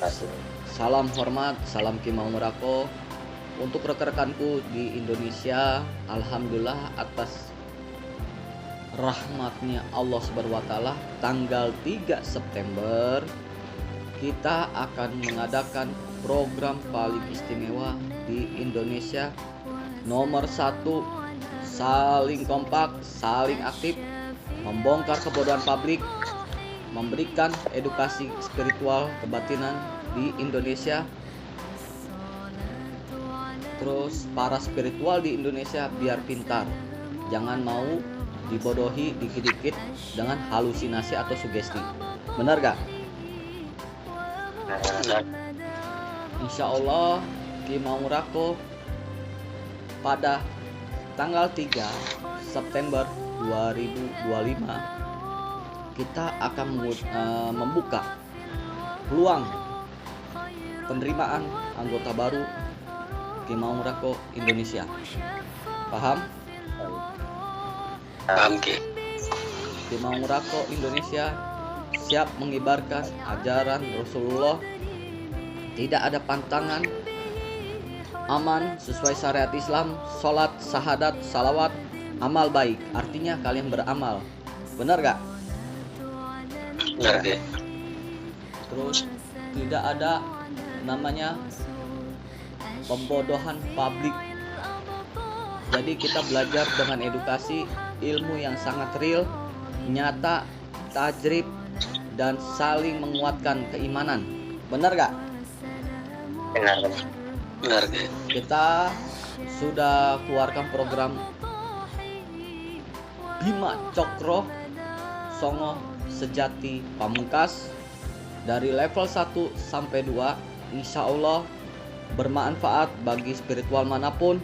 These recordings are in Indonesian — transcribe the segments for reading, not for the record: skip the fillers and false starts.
kasih. Salam hormat, salam Kimau Murako untuk rekan-rekanku di Indonesia. Alhamdulillah atas rahmatnya Allah Subhanahu wa taala, tanggal 3 September kita akan mengadakan program paling istimewa di Indonesia. Nomor 1, saling kompak, saling aktif, membongkar kebodohan publik, memberikan edukasi spiritual kebatinan di Indonesia. Terus para spiritual di Indonesia biar pintar, jangan mau dibodohi dikit-dikit dengan halusinasi atau sugesti. Benar gak? Benar. Insya Allah Kimau Murako pada tanggal 3 September 2025 kita akan membuka peluang penerimaan anggota baru Kimau Murako Indonesia. Paham? Paham Ki. Kimau Murako Indonesia siap mengibarkan ajaran Rasulullah. Tidak ada pantangan, aman sesuai syariat Islam, sholat, syahadat, salawat, amal baik. Artinya kalian beramal. Benar gak? Benar Ki. Terus tidak ada namanya pembodohan publik. Jadi kita belajar dengan edukasi, ilmu yang sangat real, nyata, tajrib, dan saling menguatkan keimanan. Benar gak? Benar. Benar Ki. Kita sudah keluarkan program Bima Cokro Songo Sejati Pamungkas dari level 1 sampai 2. Insya Allah bermanfaat bagi spiritual manapun.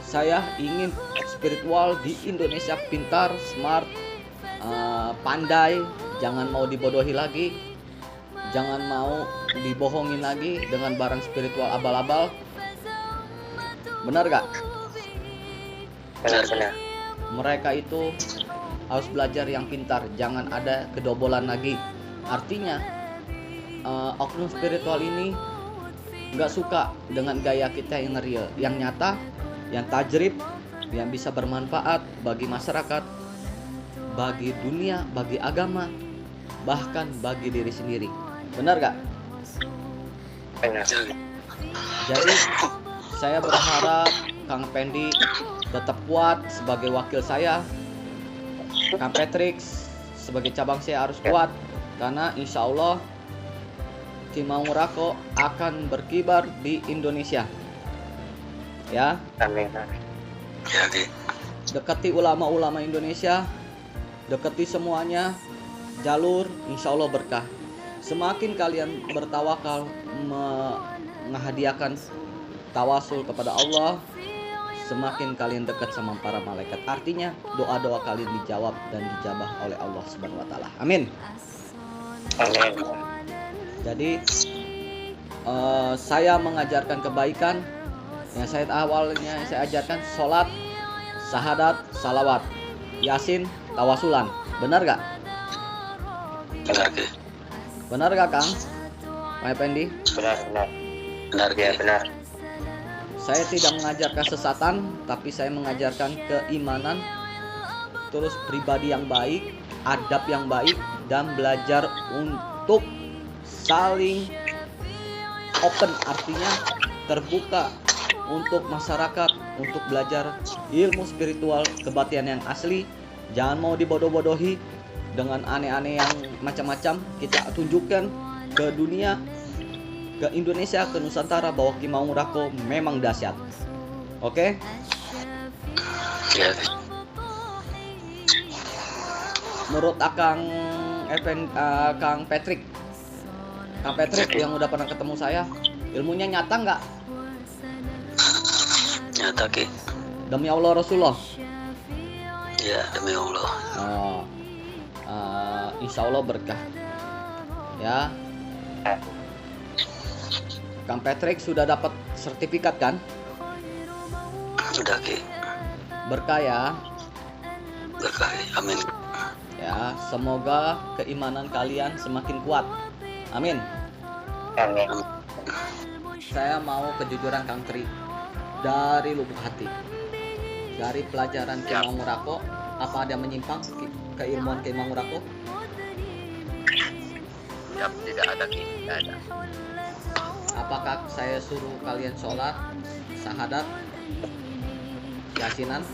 Saya ingin spiritual di Indonesia pintar, smart, pandai, jangan mau dibodohi lagi, jangan mau dibohongin lagi dengan barang spiritual abal-abal. Benar gak? Benar. Mereka itu harus belajar yang pintar, jangan ada kedobolan lagi. Artinya oknum spiritual ini gak suka dengan gaya kita yang real, yang nyata, yang tajrib, yang bisa bermanfaat bagi masyarakat, bagi dunia, bagi agama, bahkan bagi diri sendiri. Benar gak? Benar. Jadi saya berharap Kang Pendi tetap kuat sebagai wakil saya, Kang Patrick sebagai cabang saya harus kuat, karena insya Allah Kimau Murako akan berkibar di Indonesia. Ya, Amin. Ya Ki. dekati ulama-ulama Indonesia, dekati semuanya, jalur insya Allah berkah. Semakin kalian bertawakal menghadiahkan tawasul kepada Allah, semakin kalian dekat sama para malaikat. Artinya doa-doa kalian dijawab dan dijabah oleh Allah Subhanahu wa taala. Amin. Amin. Jadi saya mengajarkan kebaikan. Yang saya awalnya saya ajarkan sholat, syahadat, salawat, yasin, tawasulan. Benar gak? Benar Ki. Benar gak Kang? Pak Pendi? Benar. Benar Ki. Benar. Saya tidak mengajarkan sesatan, tapi saya mengajarkan keimanan, terus pribadi yang baik, adab yang baik, dan belajar untuk saling open, artinya terbuka untuk masyarakat, untuk belajar ilmu spiritual kebatinan yang asli. Jangan mau dibodoh-bodohi dengan aneh-aneh yang macam-macam. Kita tunjukkan ke dunia, ke Indonesia, ke Nusantara bahwa Kimau Murako memang dahsyat. Oke? Ya. Menurut Kang Patrick yang udah pernah ketemu saya, ilmunya nyata nggak? Nyata Ki. Demi Allah Rasulullah. Ya demi Allah. Insya Allah berkah. Ya. Kang Patrick sudah dapat sertifikat kan? Sudah Ki. Berkah ya. Berkah. Amin. Ya, semoga keimanan kalian semakin kuat. Amin. Amin. Saya mau kejujuran Kang Tri dari lubuk hati. Dari pelajaran Ya. Ki Mangurako, apa ada menyimpang keilmuan Ki Mangurako? Ya, tidak ada Ki, tidak ada. Apakah saya suruh kalian sholat, syahadat, yasinan,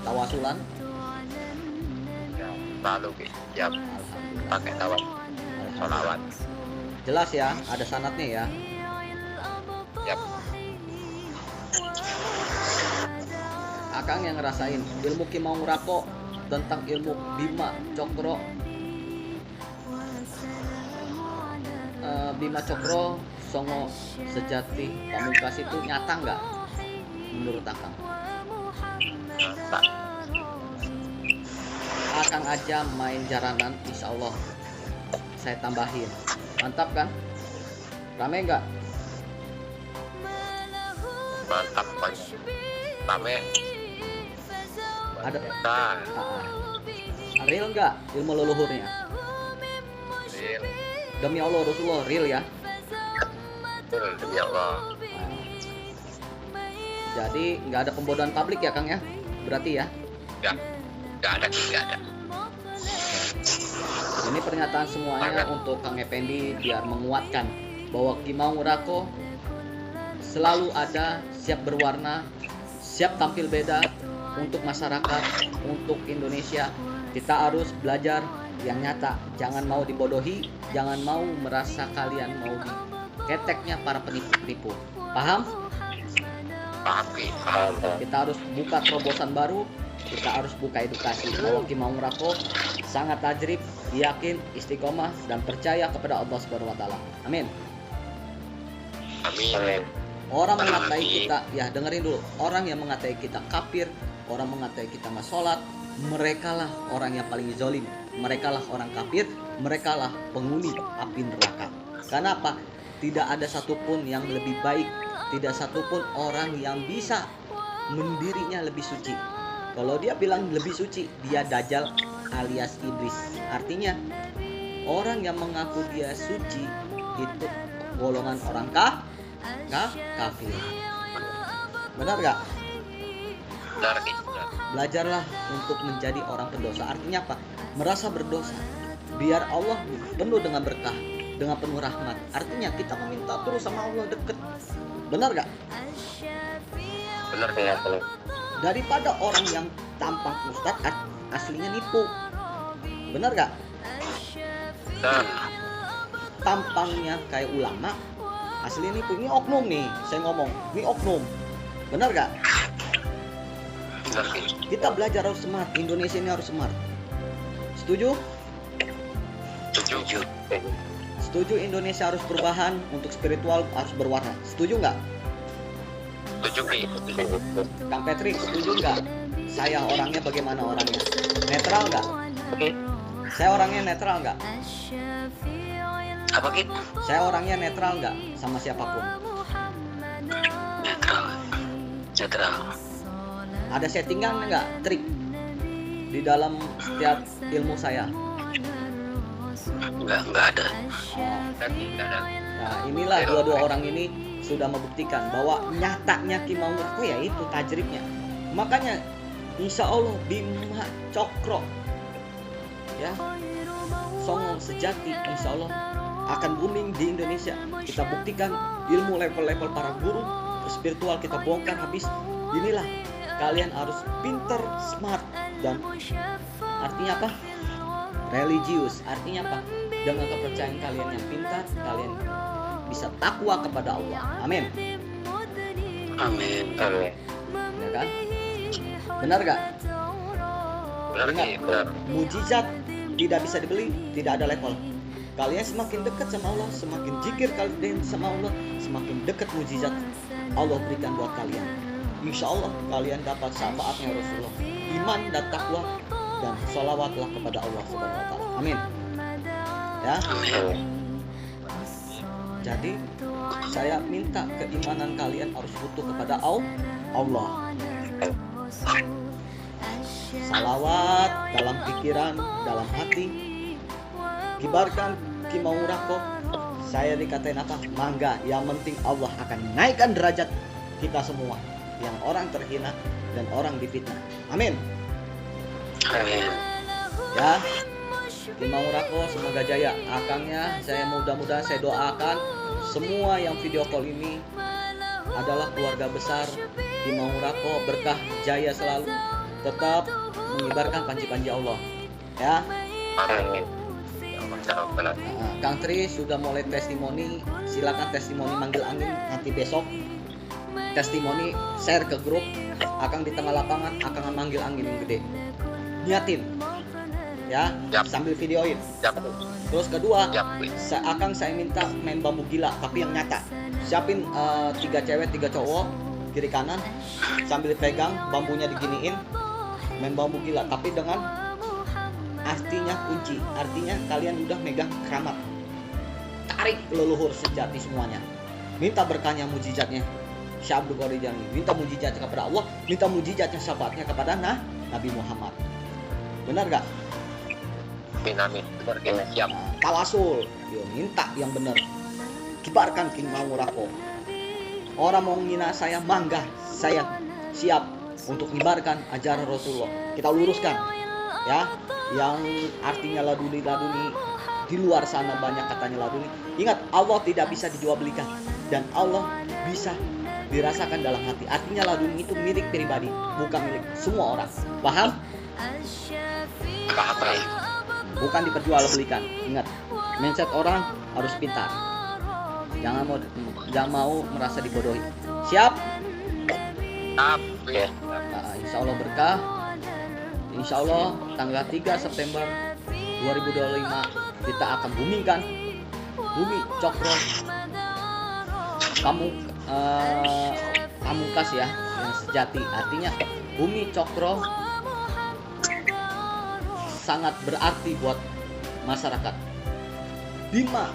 tawasulan? Ya, lalu Ki, ya Alhamdulillah. pakai tawaf, sholawat. Jelas ya, ada sanatnya ya. Ya, Akang yang ngerasain ilmu Ki Mangurako tentang ilmu Bima Cokro. Bima Cokro Songo Sejati Pamungkas itu nyata nggak menurut Akang? Pak. Akang aja main jaranan, insya Allah saya tambahin. Mantap kan? Rame nggak? Mantap pokoknya. Rame. Ada Nah, real nggak ilmu leluhurnya? real. Demi Allah Rasulullah real ya. Betul, demi Allah. Jadi nggak ada pembodohan publik ya Kang ya? Berarti ya. Nggak ada Ki, nggak ada. Ini pernyataan semuanya untuk Kang Effendi biar menguatkan bahwa Ki Mangurako selalu ada, siap berwarna, siap tampil beda untuk masyarakat, untuk Indonesia. Kita harus belajar yang nyata, jangan mau dibodohi, jangan mau merasa kalian mau diketeknya para penipu-penipu. Paham? Paham Ki, paham. Kita harus buka terobosan baru, kita harus buka edukasi bahwa Ki Mangurako sangat tajrib, yakin, istiqomah dan percaya kepada Allah Subhanahu wa taala. Amin. Amin. Orang mengatai kita, ya dengerin dulu, orang yang mengatai kita kafir, orang mengatai kita nggak sholat, merekalah orang yang paling zolim, merekalah orang kafir, merekalah penghuni api neraka. Karena apa? Tidak ada satupun yang lebih baik, tidak satupun orang yang bisa mendirinya lebih suci. Kalau dia bilang lebih suci, dia dajjal alias iblis. Artinya orang yang mengaku dia suci itu golongan orang kafir. Benar gak? Benar Ki, benar. Belajarlah untuk menjadi orang pendosa. Artinya apa? Merasa berdosa. Biar Allah penuh dengan berkah, dengan penuh rahmat. Artinya kita meminta terus sama Allah deket. Benar gak? Benar Ki, benar. Daripada orang yang tampang ustad aslinya nipu. Benar gak? Benar. Tampangnya kayak ulama, aslinya nipu. Ini oknum nih, saya ngomong. Ini oknum. Benar gak? Benar Ki. Kita belajar harus smart. Indonesia ini harus smart. Setuju? Setuju. Setuju Indonesia harus perubahan, untuk spiritual harus berwarna. Setuju nggak? Setuju Ki. Kang Patrick, setuju nggak? Saya orangnya bagaimana orangnya? Netral nggak? Saya orangnya netral nggak? Apa Ki? Saya orangnya netral nggak sama siapapun? Netral. Netral. Ada settingan nggak? Trik di dalam setiap ilmu saya? Enggak ada. Benar Ki, nggak ada. Nah, inilah dua-dua orang ini sudah membuktikan bahwa nyatanya Ki Mangurako ya itu tajribnya. Makanya insya Allah Bima Cokro ya Songo Sejati insya Allah akan booming di Indonesia. Kita buktikan ilmu level-level para guru spiritual kita bongkar habis. Inilah kalian harus pinter, smart dan artinya apa? Religius. Artinya apa? Dengan kepercayaan kalian yang pintar, kalian bisa takwa kepada Allah. Amin. Amin. Amin. Ya kan? Benar gak? Benar Ki, benar. Mujizat tidak bisa dibeli, tidak ada level. Kalian semakin dekat sama Allah, semakin zikir kalian sama Allah, semakin dekat mujizat Allah berikan buat kalian. Insya Allah kalian dapat syafaatnya Rasulullah. Iman dan takwa dan sholawatlah kepada Allah Subhanahu wa taala. Amin. Ya. Amin. Jadi saya minta keimanan kalian harus butuh kepada Allah. Salawat dalam pikiran, dalam hati. Kibarkan Ki Mangurako Saya dikatain apa? Mangga. Yang penting Allah akan naikkan derajat kita semua, yang orang terhina dan orang difitnah. Amin. Amin. Ya, Tim Mangurako semoga jaya. Akangnya saya mudah-mudahan saya doakan semua yang video call ini adalah keluarga besar Tim Mangurako, berkah jaya selalu, tetap mengibarkan panji-panji Allah. Ya. Amin. Kang Tri sudah mulai testimoni, silakan testimoni manggil angin nanti besok. Testimoni share ke grup, Akang di tengah lapangan, Akang manggil angin yang gede. Niatin. Ya, Yap. sambil videoin. Siap. Terus kedua, Siap. Akang saya minta main bambu gila tapi yang nyata. Siapin 3 cewek 3 cowok kiri kanan sambil pegang bambunya diginiin, main bambu gila tapi dengan artinya kunci, artinya kalian udah megang keramat. Tarik leluhur sejati semuanya. Minta berkahnya, mujizatnya Syekh Abdul Qadir Jailani, minta mujizatnya kepada Allah, minta mujizatnya syafaatnya kepada Nabi Muhammad. Benar gak? Amin. Benar kayaknya siap. Tawasul, yo minta yang benar. Kibarkan King Mangurako. Orang mau menghina saya, mangga, saya siap untuk menyebarkan ajaran Rasulullah. Kita luruskan, ya. Yang artinya laduni di luar sana banyak katanya laduni. Ingat, Allah tidak bisa dijual belikan dan Allah bisa dirasakan dalam hati. Artinya laduni itu milik pribadi, bukan milik semua orang. Paham? Paham. Bukan diperjualbelikan. Ingat, mindset orang harus pintar. Jangan mau merasa dibodohi. Siap? Ya. Insya Allah berkah. Insya Allah tanggal 3 September 2025 kita akan boomingkan bumi Cokro Pamungkas ya, yang sejati. Artinya bumi Cokro sangat berarti buat masyarakat. Bima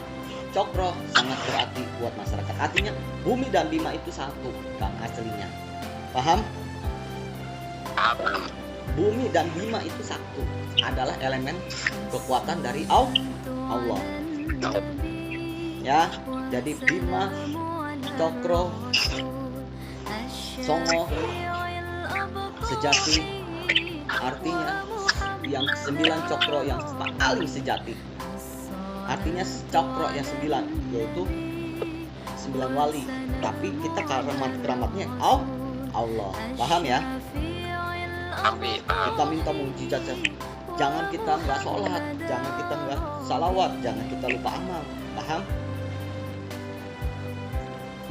Cokro sangat berarti buat masyarakat. Artinya bumi dan Bima itu satu, Kang, aslinya. Paham? Paham. Bumi dan Bima itu satu, adalah elemen kekuatan dari Allah. Ya, jadi Bima, Cokro, Songo, sejati, artinya yang 9 cokro yang paling sejati. Artinya cokro yang 9 yaitu 9 wali. Tapi kita keramatnya Allah. Paham ya? Amin. Kita minta mujizat. Jangan kita nggak sholat, jangan kita nggak salawat, jangan kita lupa amal. Paham?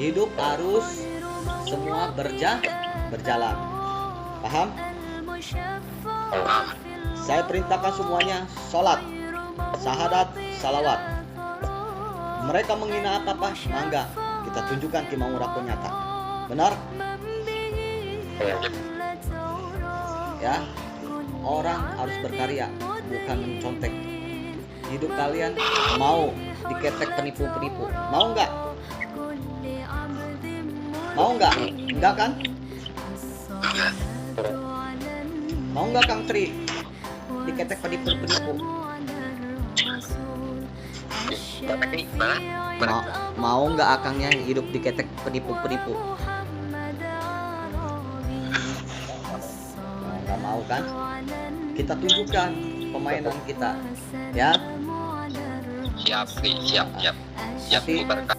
Hidup harus semua berjalan. Paham? Paham. Saya perintahkan semuanya sholat, syahadat, salawat. Mereka menghina apa-apa, mangga. Kita tunjukkan King Mangurako nyata. Benar? Ya, orang harus berkarya, bukan mencontek. Hidup kalian mau diketek penipu-penipu, mau nggak? Mau nggak? Enggak kan? Mau nggak Kang Tri diketek penipu-penipu? Mau nggak akangnya hidup diketek penipu-penipu? Nggak mau kan? Kita tunjukkan permainan kita, ya. Siap. Tapi Berkah.